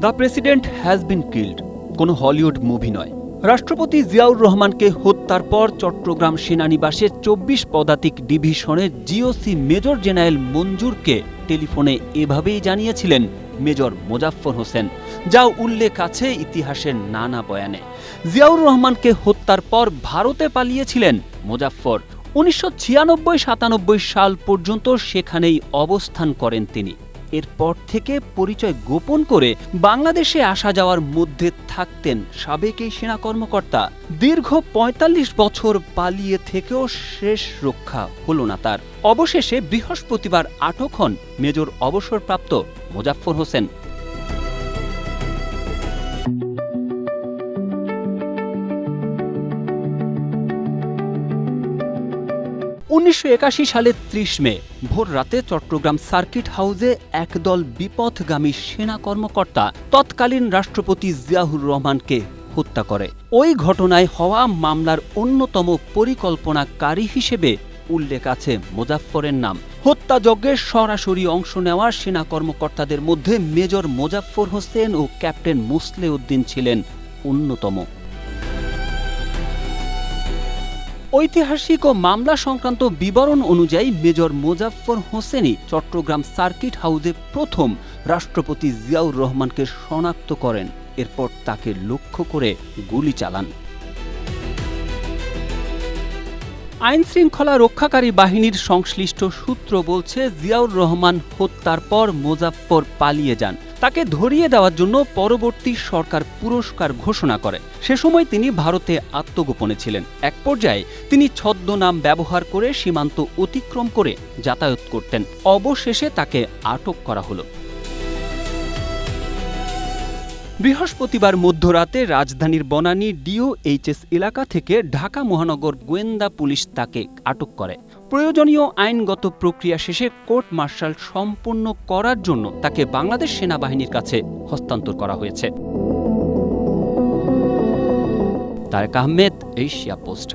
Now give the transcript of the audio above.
The president has been killed কোনো Hollywood movie নয়। রাষ্ট্রপতি জিয়াউর রহমানকে হত্যার পর চট্টগ্রাম সেনানিবাসের ২৪ পদাতিক ডিভিশনের জিওসি মেজর জেনারেল মঞ্জুরকে টেলিফোনে এভাবেই জানিয়েছিলেন মেজর মোজাফফর হোসেন, যা উল্লেখ আছে ইতিহাসের নানা বয়ানে। জিয়াউর রহমানকে হত্যার পর ভারতে পালিয়েছিলেন মোজাফফর। ১৯৯৬-৯৭ সাল পর্যন্ত সেখানেই অবস্থান করেন তিনি। এরপর থেকে পরিচয় গোপন করে বাংলাদেশে আসা যাওয়ার মধ্যে থাকতেন সাবেক এই সেনা কর্মকর্তা। দীর্ঘ ৪৫ বছর পালিয়ে থেকেও শেষ রক্ষা হল না তার। অবশেষে বৃহস্পতিবার আটক হন মেজর অবসরপ্রাপ্ত মোজাফফর হোসেন। ১৯৮১ সালের ৩০ মে ভোর রাতে চট্টগ্রাম সার্কিট হাউসে একদল বিপথগামী সেনা কর্মকর্তা তৎকালীন রাষ্ট্রপতি জিয়াউর রহমানকে হত্যা করে। ওই ঘটনায় হওয়া মামলার অন্যতম পরিকল্পনাকারী হিসেবে উল্লেখ আছে মোজাফফরের নাম। হত্যাযজ্ঞে সরাসরি অংশ নেওয়া সেনা কর্মকর্তাদের মধ্যে মেজর মোজাফফর হোসেন ও ক্যাপ্টেন মোসলেউদ্দিন ছিলেন অন্যতম। ঐতিহাসিক ও মামলা সংক্রান্ত বিবরণ অনুযায়ী মেজর মোজাফফর হোসেনই চট্টগ্রাম সার্কিট হাউসে প্রথম রাষ্ট্রপতি জিয়াউর রহমানকে শনাক্ত করেন। এরপর তাকে লক্ষ্য করে গুলি চালান। আইনশৃঙ্খলা রক্ষাকারী বাহিনীর সংশ্লিষ্ট সূত্র বলছে, জিয়াউর রহমান হত্যার পর মোজাফফর পালিয়ে যান। তাকে ধরিয়ে দেওয়ার জন্য পরবর্তী সরকার পুরস্কার ঘোষণা করে। সে সময় তিনি ভারতে আত্মগোপনে ছিলেন। এক পর্যায়ে তিনি ছদ্মনাম ব্যবহার করে সীমান্ত অতিক্রম করে যাতায়াত করতেন। অবশেষে তাকে আটক করা হলো। বৃহস্পতিবার মধ্যরাতে রাজধানীর বনানী ডিওএইচএস এলাকা থেকে ঢাকা মহানগর গোয়েন্দা পুলিশ তাকে আটক করে। প্রয়োজনীয় আইনগত প্রক্রিয়া শেষে কোর্ট মার্শাল সম্পন্ন করার জন্য তাকে বাংলাদেশ সেনাবাহিনীর কাছে হস্তান্তর করা হয়েছে। Tarek Ahmed, Asia post.